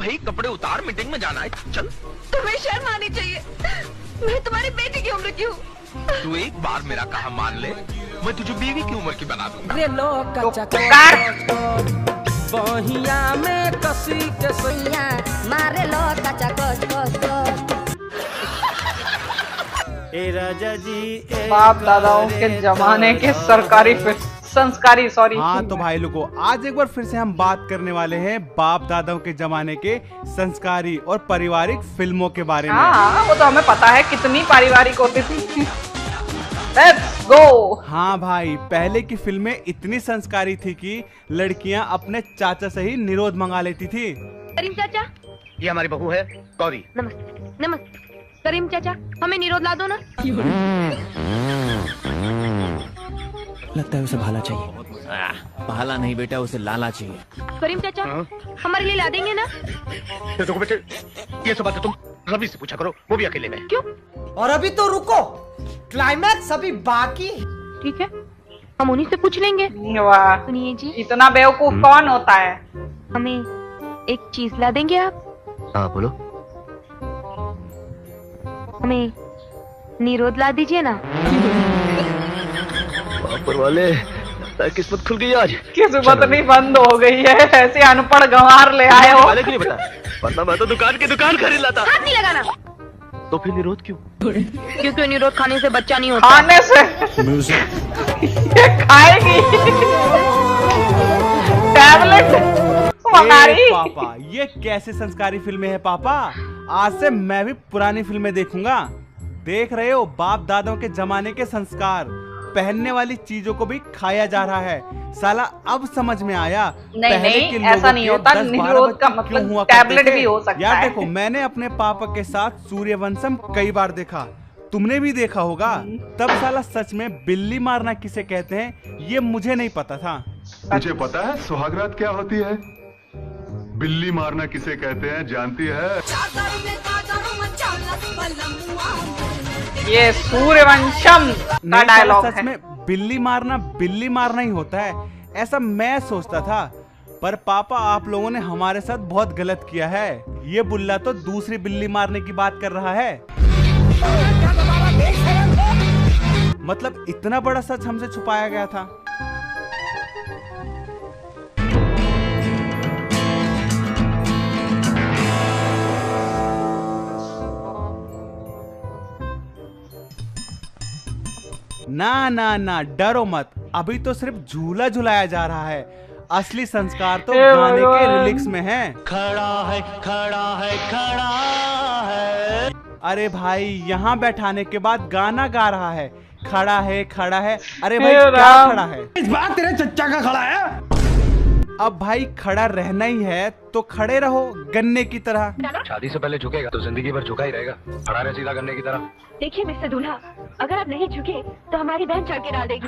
भाई कपड़े उतार, मीटिंग में जाना है, चल। तुम्हें शर्म आनी चाहिए, मैं तुम्हारी बेटी की उम्र की हूँ। तू एक बार मेरा कहा मान ले, मैं तुझे बीवी की उम्र की बना दूंगा। बहिया में कसी के सैया मारे लो कचा कोच कोच कोच। ए राजा जी बाप दादाओं के जमाने के सरकारी संस्कारी सॉरी। हाँ तो भाई लोगों, आज एक बार फिर से हम बात करने वाले हैं बाप दादाओं के जमाने के संस्कारी और पारिवारिक फिल्मों के बारे में। हाँ वो तो हमें पता है कितनी पारिवारिक होती थी। Let's go। हाँ भाई, पहले की फिल्में इतनी संस्कारी थी कि लड़कियां अपने चाचा से ही निरोध मंगा लेती थी। करीम चाचा, ये हमारी बहू है गौरी। नमस्ते नमस्ते। करीम चाचा, हमें निरोध ला दो ना। लगता है उसे भाला चाहिए। भाला नहीं बेटा, उसे लाला चाहिए। करीम चाचा, हमारे लिए ला देंगे ना? देखो बेटे, ये सब बातें तुम रवि से पूछा करो, वो भी अकेले में। क्यों? और अभी तो रुको, क्लाइमैक्स अभी बाकी। ठीक है, हम उन्हीं से पूछ लेंगे। वाह, सुनिए जी, इतना बेवकूफ कौन होता है? हमें एक चीज ला देंगे आप? हाँ बोलो। हमें निरोध ला दीजिए ना। ऊपर वाले, किस्मत खुल गई आज। किस्मत नहीं बंद हो गई है, ऐसे अनपढ़ गंवार ले आए हो। पहले क्यों नहीं बताया? वरना मैं तो दुकान खरीद लाता। हाथ नहीं लगाना। तो फिर निरोध क्यों? क्योंकि निरोध खाने से बच्चा नहीं होता। खाने से ये खाएगी टैबलेट मंगारी। पापा, ये कैसे संस्कारी फिल्में हैं पापा? आज से मैं भी पुरानी फिल्में देखूंगा। देख रहे हो, बाप दादाओं के जमाने के संस्कार। पहनने वाली चीजों को भी खाया जा रहा है। साला अब समझ में आया। नहीं, ऐसा नहीं होता। निरोध का मतलब टैबलेट भी हो सकता है। यार देखो, मैंने अपने पापा के साथ सूर्यवंशम कई बार देखा, तुमने भी देखा होगा। तब साला सच में बिल्ली मारना किसे कहते हैं ये मुझे नहीं पता था। मुझे पता है सुहागरात क्या होती है। बिल्ली मारना किसे कहते हैं जानती है? ये सूर्यवंशम का डायलॉग है। सच में बिल्ली मारना ही होता है, ऐसा मैं सोचता था। पर पापा, आप लोगों ने हमारे साथ बहुत गलत किया है। ये बुल्ला तो दूसरी बिल्ली मारने की बात कर रहा है। मतलब इतना बड़ा सच हमसे छुपाया गया था। ना ना ना, डरो मत, अभी तो सिर्फ झूला झुलाया जा रहा है। असली संस्कार तो गाने के लिरिक्स में है। खड़ा है खड़ा है खड़ा है। अरे भाई, यहाँ बैठाने के बाद गाना गा रहा है। खड़ा है खड़ा है। अरे भाई क्या खड़ा है? इस बार तेरे चच्चा का खड़ा है। अब भाई खड़ा रहना ही है तो खड़े रहो गन्ने की तरह। शादी से पहले झुकेगा तो जिंदगी भर झुका ही रहेगा। खड़ा रहे सीधा गन्ने की तरह। देखिए मिस्टर दूल्हा, अगर आप नहीं झुके तो हमारी बहन चढ़ के डाल देगी।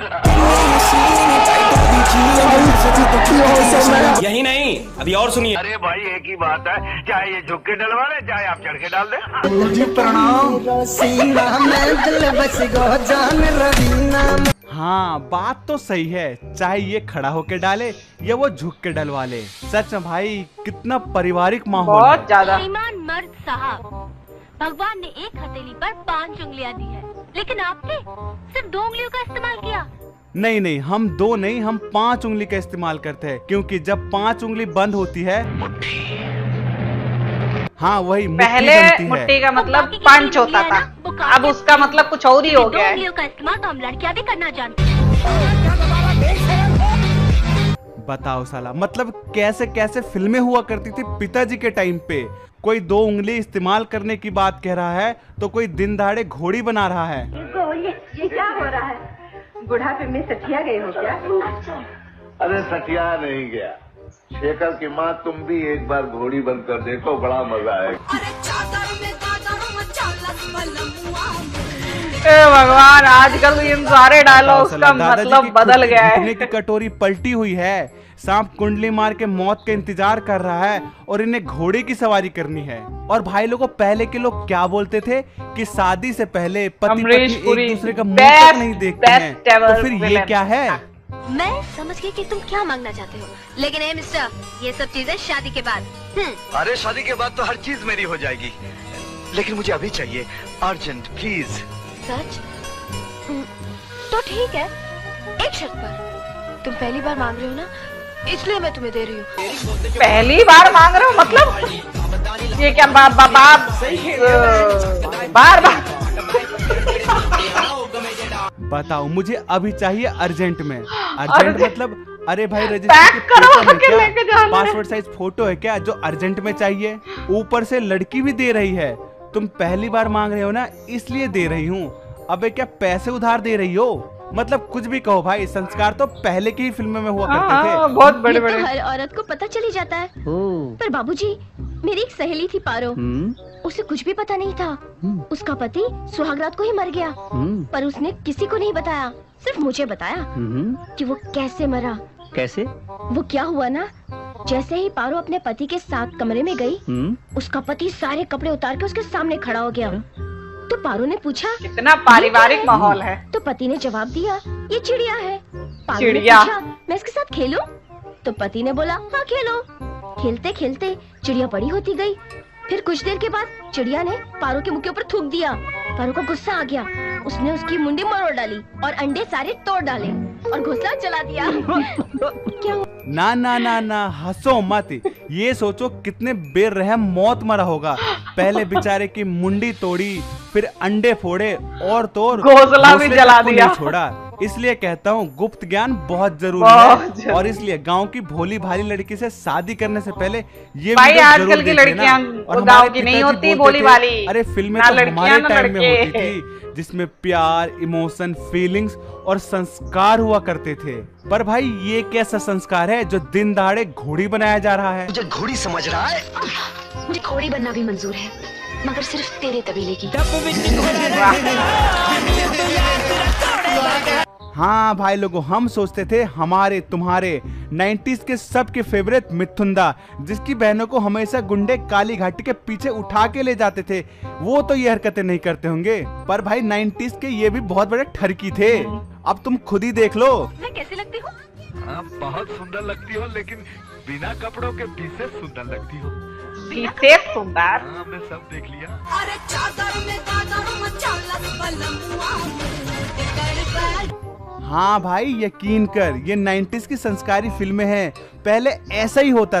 यही नहीं, अभी और सुनिए। अरे भाई एक ही बात है, चाहे ये झुक के डलवा ले, चाहे आप चढ़ के डाल दे। हाँ, बात तो सही है, चाहे ये खड़ा होके डाले या वो झुक के डलवा ले। सच में भाई, कितना पारिवारिक माहौल है। बहुत ज्यादा। ईमान मर्द साहब, भगवान ने एक हथेली पर 5 उंगलियां दी है, लेकिन आपने सिर्फ 2 उंगलियों का इस्तेमाल किया। नहीं नहीं, हम 2 नहीं, हम 5 उंगली का इस्तेमाल करते हैं, क्योंकि जब 5 उंगली बंद होती है, हाँ वही पहले मुट्ठी का मतलब पंच होता था, अब उसका मतलब कुछ और ही हो गया है। 2 उंगलियों का इस्तेमाल तो हम लड़कियां भी करना जानते हैं। बताओ साला, मतलब कैसे कैसे फिल्में हुआ करती थी पिताजी के टाइम पे। कोई 2 उंगली इस्तेमाल करने की बात कह रहा है तो कोई दिन दहाड़े घोड़ी बना रहा है। ये क्या हो रहा है? बुढ़ापे में सठिया गए हो क्या? अरे सठिया नहीं गया, शेखर की माँ, तुम भी एक बार घोड़ी बंद कर देखो, बड़ा मजा आएगा। भगवान, आजकल इन सारे डायलॉग्स का मतलब बदल गया है। घुटने की कटोरी पलटी हुई है, सांप कुंडली मार के मौत का इंतजार कर रहा है और इन्हें घोड़े की सवारी करनी है। और भाई लोगों, पहले के लोग क्या बोलते थे कि शादी से पहले पति पत्नी एक दूसरे का मुंह तक नहीं देखते हैं। तो फिर ये क्या है? मैं समझ गई कि तुम क्या मांगना चाहते हो, लेकिन ए मिस्टर, ये सब चीजें शादी के बाद। अरे शादी के बाद तो हर चीज मेरी हो जाएगी, लेकिन मुझे अभी चाहिए, अर्जेंट प्लीज। सच? तो ठीक है, एक शर्त पर। तुम पहली बार मांग रहे हो ना, इसलिए मैं तुम्हें दे रही हूँ। पहली बार मांग रहे हो मतलब? ये क्या बार बताओ, मुझे अभी चाहिए अर्जेंट में। अर्जेंट मतलब अरे भाई पैक करवा के लेके जाना। पासपोर्ट साइज फोटो है क्या जो अर्जेंट में चाहिए? ऊपर से लड़की भी दे रही है। तुम पहली बार मांग रहे हो ना, इसलिए दे रही हूँ। अबे क्या पैसे उधार दे रही हो? मतलब कुछ भी कहो भाई, संस्कार तो पहले की ही फिल्मों में हुआ करते थे। बहुत बड़े बड़े। तो हर औरत को पता चली जाता है। पर बाबूजी, मेरी एक सहेली थी पारो, उसे कुछ भी पता नहीं था। उसका पति सुहागरात को ही मर गया, पर उसने किसी को नहीं बताया, सिर्फ मुझे बताया कि वो कैसे मरा। कैसे? वो क्या हुआ ना, जैसे ही पारो अपने पति के साथ कमरे में गई, उसका पति सारे कपड़े उतार के उसके सामने खड़ा हो गया। तो पारो ने पूछा, कितना पारिवारिक माहौल है। तो पति ने जवाब दिया, ये चिड़िया है। पारो ने चिड़िया? पूछा, मैं इसके साथ खेलूं? तो पति ने बोला, हाँ खेलो। खेलते खेलते चिड़िया बड़ी होती गई। फिर कुछ देर के बाद चिड़िया ने पारो के मुंह के ऊपर थूक दिया। पारो को गुस्सा आ गया, उसने उसकी मुंडी मरोड़ डाली और अंडे सारे तोड़ डाले और घोंसला जला दिया। क्या? ना ना ना ना, हंसो मत। ये सोचो कितने बेरहम मौत मरा होगा। पहले बेचारे की मुंडी तोड़ी, फिर अंडे फोड़े और तो और घोंसला भी जला दिया। छोड़ा। इसलिए कहता हूँ गुप्त ज्ञान बहुत जरूरी है, और इसलिए गांव की भोली भाली लड़की से शादी करने से पहले ये भाई वीडियो आजकल जरूर की देख लेना। लड़कियां गांव की नहीं होती, भोली भाली। अरे फिल्में ना तो हमारे लड़कियां ना टाइम में लड़के। होती थी, जिसमें प्यार, इमोशन, फीलिंग्स और संस्कार हुआ करते थे। पर भाई ये कैसा संस्कार है जो दिन दहाड़े घोड़ी बनाया जा रहा है? मुझे घोड़ी समझ रहा है? मुझे घोड़ी बनना भी मंजूर है, मगर सिर्फ तेरे तबीले की। हाँ भाई लोगों, हम सोचते थे हमारे तुम्हारे 90s के सबके फेवरेट मिथुंदा, जिसकी बहनों को हमेशा गुंडे काली घाटी के पीछे उठा के ले जाते थे, वो तो ये हरकतें नहीं करते होंगे। पर भाई 90s के ये भी बहुत बड़े ठरकी थे। अब तुम खुद ही देख लो। मैं कैसी लगती हूँ? बहुत सुंदर लगती हो, लेकिन बिना कपड़ों के पीछे सुंदर लगती हो। पीछे सुंदर? हाँ, मैं सब देख लिया। हाँ भाई यकीन कर, ये 90s की संस्कारी फिल्में हैं। पहले ऐसा ही होता